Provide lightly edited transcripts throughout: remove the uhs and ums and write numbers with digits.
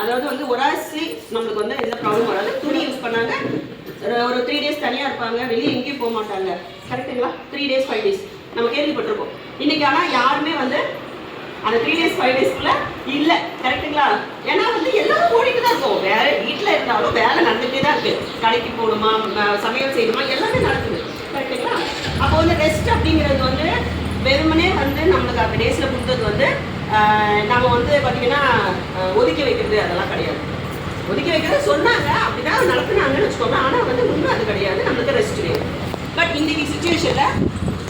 அதாவது வந்து ஒராசி நம்மளுக்கு வந்து எந்த ப்ராப்ளம் வராது. துணி யூஸ் பண்ணாங்க, ஒரு 3 days தனியாக இருப்பாங்க, வெளியே எங்கேயும் போக மாட்டாங்க. கரெக்டுங்களா? 3 days 5 days நம்ம கேள்விப்பட்டிருக்கோம். இன்னைக்கு ஆனால் யாருமே வந்து அந்த 3 days 5 daysக்குள்ள இல்லை. கரெக்டுங்களா? ஏன்னா வந்து எல்லாரும் ஓடிட்டு தான் இருக்கும். வேலை வீட்டில் இருந்தாலும் வேலை நடந்துகிட்டே தான் இருக்கு. கடைக்கு போகணுமா, சமையல் செய்யணுமா, எல்லாமே நடக்குது. கரெக்டுங்களா? அப்போ வந்து ரெஸ்ட் அப்படிங்கிறது வந்து வெறுமனே வந்து நம்மளுக்கு அந்த டேஸில் கொடுத்தது வந்து நம்ம வந்து பார்த்தீங்கன்னா ஒதுக்கி வைக்கிறது அதெல்லாம் கிடையாது. ஒதுக்கி வைக்கிறது சொன்னாங்க, அப்படிதான் நடத்துனாங்கன்னு வச்சுக்கோங்க. ஆனால் வந்து உண்மை அது கிடையாது. நம்மளுக்கு ரெஸ்ட் வேணும். பட் இன்றைக்கி சுச்சுவேஷனில்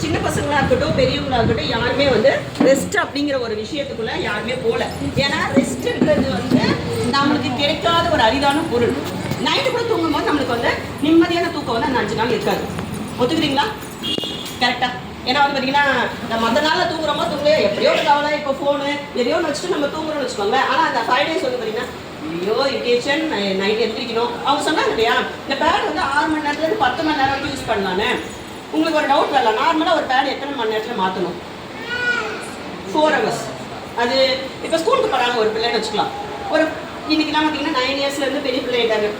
சின்ன பசங்களாக இருக்கட்டும், பெரியவங்களாக இருக்கட்டும், யாருமே வந்து ரெஸ்ட் அப்படிங்கிற ஒரு விஷயத்துக்குள்ளே யாருமே போகல. ஏன்னா ரெஸ்ட்டுன்றது வந்து நம்மளுக்கு கிடைக்காத ஒரு அரிதான பொருள். நைட்டு கூட தூங்கும் போது நம்மளுக்கு வந்து நிம்மதியான தூக்கம் வந்து அந்த 5 நாள் இருக்காது. ஒத்துக்குறீங்களா? கரெக்டாக? ஏன்னா வந்து பார்த்தீங்கன்னா நம்ம மற்ற நாளில் தூங்குறோமோ தூங்கலையோ எப்படியோ ஒரு கவலை, இப்போ ஃபோனு எதையோ வச்சுட்டு நம்ம தூங்குறோம்னு வச்சுக்கோங்க. ஆனால் அந்த 5 days வந்து பார்த்தீங்கன்னா ஐயோ இரிட்டேஷன், நைட் எந்திரிக்கணும். அவங்க சொன்னாங்க இல்லையா, இந்த பேட் வந்து 6 மணி நேரத்துலேருந்து 10 மணி நேரம் வரைக்கும் யூஸ் பண்ணலான்னு. உங்களுக்கு ஒரு டவுட் வரல, நார்மலாக ஒரு பேட் எத்தனை மணி நேரத்தில் மாற்றணும்? 4 hours. அது இப்போ ஸ்கூலுக்கு போகிறாங்க ஒரு பிள்ளைன்னு வச்சுக்கலாம். ஒரு இன்றைக்கெலாம் பார்த்தீங்கன்னா 9 yearsலேருந்து பெரிய பிள்ளை ஆகிட்டாங்க.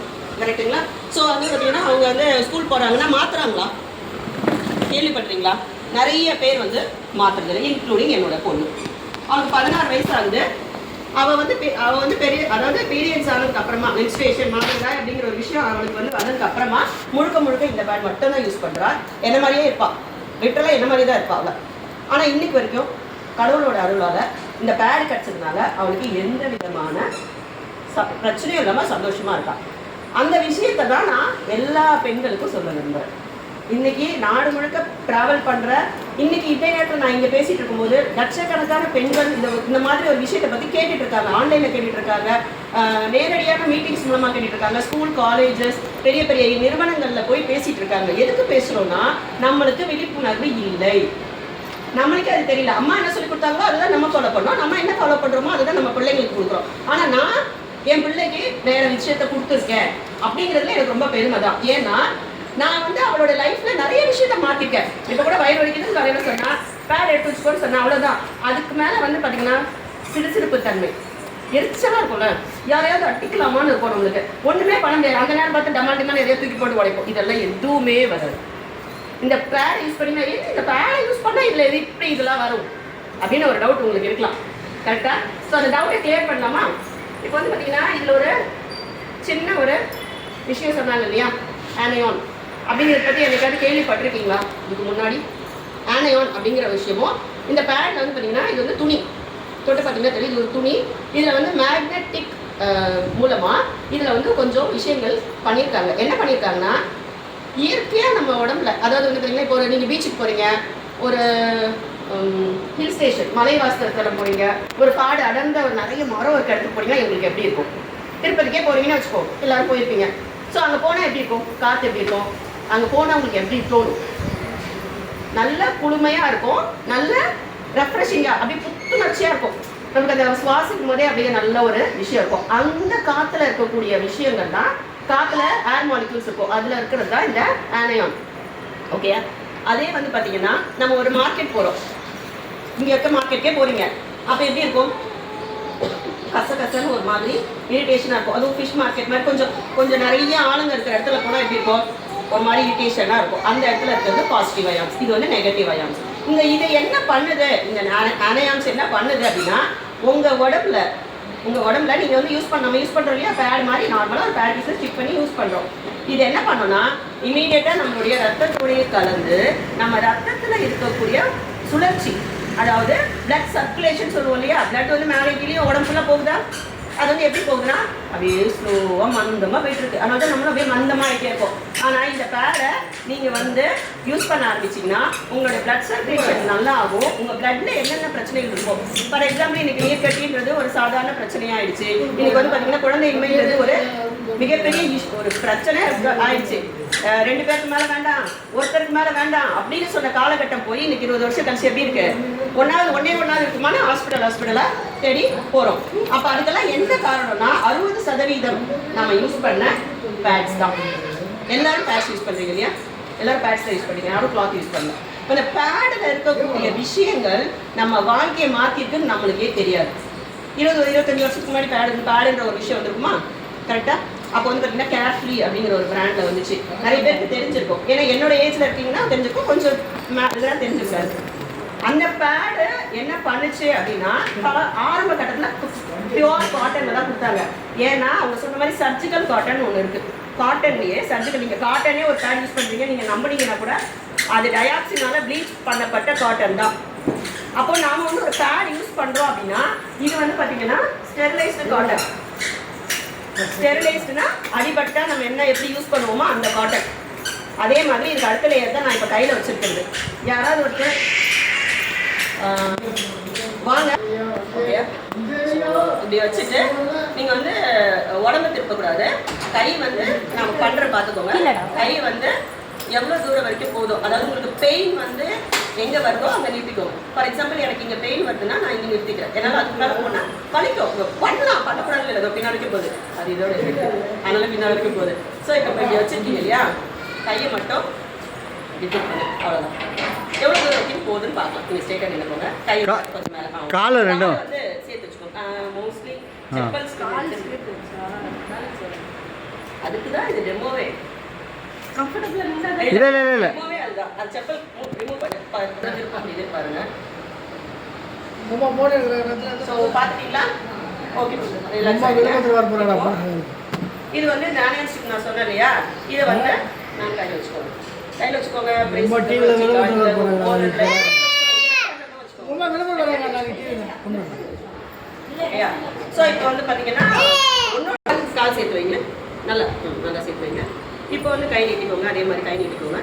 கரெக்டுங்களா? ஸோ வந்து பார்த்தீங்கன்னா அவங்க வந்து ஸ்கூல் போகிறாங்கன்னா மாற்றுறாங்களா? கேள்விப்படுறீங்களா? நிறைய பேர் வந்து மாற்றுறதில்லை, இன்க்ளூடிங் என்னோட பொண்ணு. அவனுக்கு 16 வயசு ஆகுது. அவள் வந்து பெரிய, அதாவது பீரியட்ஸ் ஆனதுக்கு அப்புறமா மென்ஸ்ட்ரேஷன் மாற்றுறா அப்படிங்கிற ஒரு விஷயம் அவளுக்கு வந்து வந்ததுக்கு அப்புறமா முழுக்க இந்த பேட் மட்டும் தான் யூஸ் பண்ணுறா. என்ன மாதிரியே இருப்பாள், லிட்டரலாக என்ன மாதிரி தான் இருப்பாள் அவள். ஆனால் இன்னைக்கு வரைக்கும் கடவுளோட அருளால் இந்த பேட் கிடச்சதுனால அவளுக்கு எந்த விதமான பிரச்சனையும் இல்லாமல் சந்தோஷமாக இருக்காள். அந்த விஷயத்தை தான் நான் எல்லா பெண்களுக்கும் சொல்ல விரும்புகிறேன். இன்றைக்கி நாடு முழுக்க ட்ராவல் பண்ணுற, இன்றைக்கி இதே நேரத்தில் நான் இங்கே பேசிகிட்டு இருக்கும்போது லட்சக்கணக்கான பெண்கள் இந்த மாதிரி ஒரு விஷயத்தை பற்றி கேட்டுட்ருக்காங்க. ஆன்லைனில் கேட்டுட்ருக்காங்க, நேரடியான மீட்டிங்ஸ் மூலமாக கேட்டுட்ருக்காங்க. ஸ்கூல், காலேஜஸ், பெரிய பெரிய நிறுவனங்களில் போய் பேசிகிட்டு இருக்காங்க. எதுக்கு பேசுகிறோன்னா நம்மளுக்கு விழிப்புணர்வு இல்லை, நம்மளுக்கே அது தெரியல. அம்மா என்ன சொல்லி கொடுத்தாங்களோ அதுதான் நம்ம ஃபாலோ பண்ணோம், நம்ம என்ன ஃபாலோ பண்ணுறோமோ அதுதான் நம்ம பிள்ளைங்களுக்கு கொடுக்குறோம். ஆனால் நான் என் பிள்ளைக்கு வேறு விஷயத்தை கொடுத்துருக்கேன் அப்படிங்கிறதுல எனக்கு ரொம்ப பெருமை தான். ஏன்னா நான் வந்து அவளோட லைஃப்ல நிறைய விஷயத்த மாற்றிருக்கேன். இப்போ கூட வயிறு வலிக்குதுன்னு காலையில் சொன்னா, பேட் எடுத்து வச்சுக்கோன்னு சொன்னா, அவ்வளோதான். அதுக்கு மேலே வந்து பார்த்தீங்கன்னா சிறுசிறுப்பு தன்மை, எரிச்சலாக இருக்கும்ல, யாரையாவது அட்டிக்கலாமான்னு இருக்கும் நம்மளுக்கு. ஒன்றுமே பண்ண முடியாது. அந்த நேரம் பார்த்து டமால் டிமால் எதையோ தூக்கி போட்டு உடைப்போம். இதெல்லாம் எதுவுமே வராது. இந்த பேட் யூஸ் பண்ணிங்கன்னா இந்த பேடை யூஸ் பண்ணால் இதில் இப்படி இதெல்லாம் வரும் அப்படின்னு ஒரு டவுட் உங்களுக்கு இருக்கலாம். கரெக்டாக? ஸோ அந்த டவுட்டை கிளியர் பண்ணலாமா? இப்போ வந்து பார்த்தீங்கன்னா இதில் ஒரு சின்ன ஒரு விஷயம் சொன்னாங்க இல்லையா, ஆனையான் அப்படிங்கிறத பற்றி எனக்காவது கேள்விப்பட்டிருக்கீங்களா? இதுக்கு முன்னாடி ஆனையான் அப்படிங்கிற விஷயமும், இந்த பேடில் வந்து பார்த்தீங்கன்னா இது வந்து துணி தொட்டு பார்த்தீங்கன்னா தெரியும், இது ஒரு துணி. இதில் வந்து மேக்னெட்டிக் மூலமாக இதில் வந்து கொஞ்சம் விஷயங்கள் பண்ணியிருக்காங்க. என்ன பண்ணியிருக்காங்கன்னா, இயற்கையாக நம்ம உடம்புல, அதாவது வந்து பார்த்தீங்கன்னா இப்போ ஒரு நீங்கள் பீச்சுக்கு போகிறீங்க, ஒரு ஹில் ஸ்டேஷன் மலைவாசத்தில் போகிறீங்க, ஒரு காடு அடர்ந்த ஒரு நிறைய மரம் இருக்க இடத்துக்கு போனீங்கன்னா எங்களுக்கு எப்படி இருக்கும்? திருப்பதிக்கே போகிறீங்கன்னு வச்சுக்கோ, எல்லோரும் போயிருப்பீங்க. ஸோ அங்கே போனால் எப்படி இருக்கும்? காற்று எப்படி இருக்கும்? அங்கே போனால் உங்களுக்கு எப்படி தோணும்? நல்ல குளுமையாக இருக்கும், நல்ல ரெஃப்ரெஷிங்காக, அப்படியே புத்துணர்ச்சியாக இருக்கும். நமக்கு அந்த சுவாசிக்கும் போதே அப்படியே நல்ல ஒரு விஷயம் இருக்கும். அந்த காற்றுல இருக்கக்கூடிய விஷயங்கள் தான், காற்றுல ஏர் மாலிக்யூல்ஸ் இருக்கும், அதில் இருக்கிறது தான் இந்த ஆனையான். ஓகே, அதே வந்து பார்த்தீங்கன்னா நம்ம ஒரு மார்க்கெட் போகிறோம், இங்கே இருக்க மார்க்கெட்டுக்கே போகிறீங்க, அப்போ எப்படி இருக்கும்? கசகசன்னு ஒரு மாதிரி இரிட்டேஷனாக இருக்கும். அதுவும் ஃபிஷ் மார்க்கெட் மாதிரி கொஞ்சம் நிறைய ஆளுங்க இருக்கிற இடத்துல போனால் எப்படி இருக்கும்? ஒரு மாதிரி இரிட்டேஷனாக இருக்கும். அந்த இடத்துல இருக்கிறது பாசிட்டிவ் அயான்ஸ், இது வந்து நெகட்டிவ் அயான்ஸ். இது என்ன பண்ணுது? இந்த அனையான்ஸ் என்ன பண்ணுது அப்படின்னா, உங்கள் உடம்புல நீங்கள் வந்து யூஸ் பண்ணுறோம் இல்லையா, பேட் மாதிரி நார்மலாக ஒரு பேட் பீஸை ஸ்டிக் பண்ணி யூஸ் பண்ணுறோம். இது என்ன பண்ணோன்னா இமீடியட்டாக நம்மளுடைய ரத்தத்துடைய கலந்து நம்ம ரத்தத்தில் இருக்கக்கூடிய சுழற்சி, அதாவது பிளட் சர்க்குலேஷன் சொல்லுவோம் இல்லையா, பிளட் வந்து மேலே கீழே உடம்புல போகுதா, அது வந்து எப்படி போகுதுன்னா அப்படியே ஸ்லோவாக மந்தமாக போயிட்டு இருக்கு. அதனால தான் நம்மளும் அப்படியே மந்தமாக ஆகிட்டே இருக்கும். ஆனால் இந்த பேடை நீங்கள் வந்து யூஸ் பண்ண ஆரம்பிச்சிங்கன்னா உங்களுடைய பிளட் சர்க்குலேஷன் நல்லா ஆகும். உங்கள் பிளட்ல என்னென்ன பிரச்சனைகள் இருக்கும்? ஃபார் எக்ஸாம்பிள் இன்னைக்கு நீர் கட்டின்றது ஒரு சாதாரண பிரச்சனையாயிடுச்சு. இன்னைக்கு வந்து பார்த்தீங்கன்னா குழந்தையின்மைன்றது ஒரு மிகப்பெரிய ஒரு பிரச்சனை ஆயிடுச்சு. 2 பேருக்கு மேலே வேண்டாம், ஒருத்தருக்கு மேலே வேண்டாம் அப்படின்னு சொன்ன காலகட்டம் போய் இன்னைக்கு 20 வருஷம் கழிச்சு எப்படி இருக்கு? ஒன்னாவது இருக்குமான ஹாஸ்பிட்டலாக தேடி போகிறோம். அப்போ அதுக்கெல்லாம் என்ன காரணம்னா 60% நம்ம யூஸ் பண்ண பேட்ஸ் தான். எல்லாரும் பேட்ஸ் யூஸ் பண்ணுறீங்க இல்லையா? எல்லாரும் பேட்ஸ் யூஸ் பண்ணுறீங்க, யாரும் கிளாத் யூஸ் பண்ணலாம். அந்த பேடில் இருக்கக்கூடிய விஷயங்கள் நம்ம வாழ்க்கையை மாற்றிருக்குன்னு நம்மளுக்கே தெரியாது. 25 வருஷத்துக்கு முன்னாடி பேடுன்ற ஒரு விஷயம் வந்துருக்குமா? கரெக்டாக? அப்போ வந்து பார்த்தீங்கன்னா கேர்ஃப்ரீ அப்படிங்கிற ஒரு பிராண்டில் வந்துச்சு. நிறைய பேருக்கு தெரிஞ்சிருக்கும். ஏன்னா என்னோட ஏஜில் இருக்கீங்கன்னா தெரிஞ்சிருக்கும், கொஞ்சம் இதெல்லாம் தெரிஞ்சிருக்காது. அந்த பேடு என்ன பண்ணுச்சு அப்படின்னா ஆரம்ப கட்டத்தில் பியூர் காட்டனில் தான் கொடுத்தாங்க. ஏன்னா அவங்க சொன்ன மாதிரி சர்ஜிக்கல் காட்டன் ஒன்று இருக்குது. காட்டன்லேயே சர்ஜிக்கல், நீங்கள் காட்டனே ஒரு பேட் யூஸ் பண்ணுறீங்க, நீங்கள் நம்பினீங்கன்னா கூட அது டயாக்சினால ப்ளீச் பண்ணப்பட்ட காட்டன் தான். அப்போ நாம வந்து ஒரு பேட் யூஸ் பண்ணுறோம் அப்படின்னா இது வந்து பார்த்தீங்கன்னா ஸ்டெரிலைஸ்டு காட்டன். ஸ்டெரிலைஸ்டுனா அடிபட்டா நம்ம என்ன எப்படி யூஸ் பண்ணுவோமோ அந்த காட்டன். அதே மாதிரி இதுக்கு அடுத்த லேயர் தான் நான் இப்போ கையில் வச்சுருக்கிறது. யாராவது ஒருத்தர் வாங்க, இப்படி வச்சுட்டு நீங்கள் வந்து உடம்பு திருப்பக்கூடாது. கை வந்து நம்ம பண்ணுற பார்த்துக்கோங்க. கை வந்து எவ்வளோ தூரம் வரைக்கும் போதும், அதாவது உங்களுக்கு பெயின் வந்து எங்கே வருதோ அங்கே நிறுத்திக்கோங்க. ஃபார் எக்ஸாம்பிள் எனக்கு இங்கே பெயின் வருதுன்னா நான் இங்கே நிறுத்திக்கிறேன். என்னால் அதுக்கு மேலே போனால் வலிக்கும், பண்ணலாம், பண்ணக்கூடாது இல்லை, பின்னாடி வரைக்கும் போகுது, அது இதோட அதனால பின்னாடி வரைக்கும் போகுது. ஸோ இப்போ இங்கே வச்சுருக்கீங்க இல்லையா, கையை மட்டும் டிஃபெக்ட் பண்ணு, அவ்வளோதான். எவ்வளோ தூரம் வரைக்கும் போகுதுன்னு பார்க்கலாம். நீங்கள் ஸ்ட்ரெயிட்டாக நின்று போங்க. கை கொஞ்சம் மேலே காலை ரெண்டும் வந்து சேர்த்து வச்சுக்கோங்க. மோஸ்ட்லி செப்பல்ஸ் அதுக்கு தான் இது டெமோவே. கம்ஃபர்டபிளா இல்ல டெமோவே அதுதான். அது செப்பல் ரிமூவ் பண்ணி பாருங்க. நம்ம போறே சோ பாத்தீங்களா? ஓகே. இது வந்து நானே ஸ்டிக் நான் சொன்னேன் இல்லையா, இதை வந்து நான் கையில் வச்சுக்கோங்க. கையில் வச்சுக்கோங்க. ஸோ இப்போ வந்து பார்த்தீங்கன்னா இன்னொரு கால் சேர்த்து வைங்க. நல்லா சேர்த்து வைங்க. இப்போ வந்து கை நீட்டிக்கோங்க. அதே மாதிரி கை நீட்டிக்கோங்க.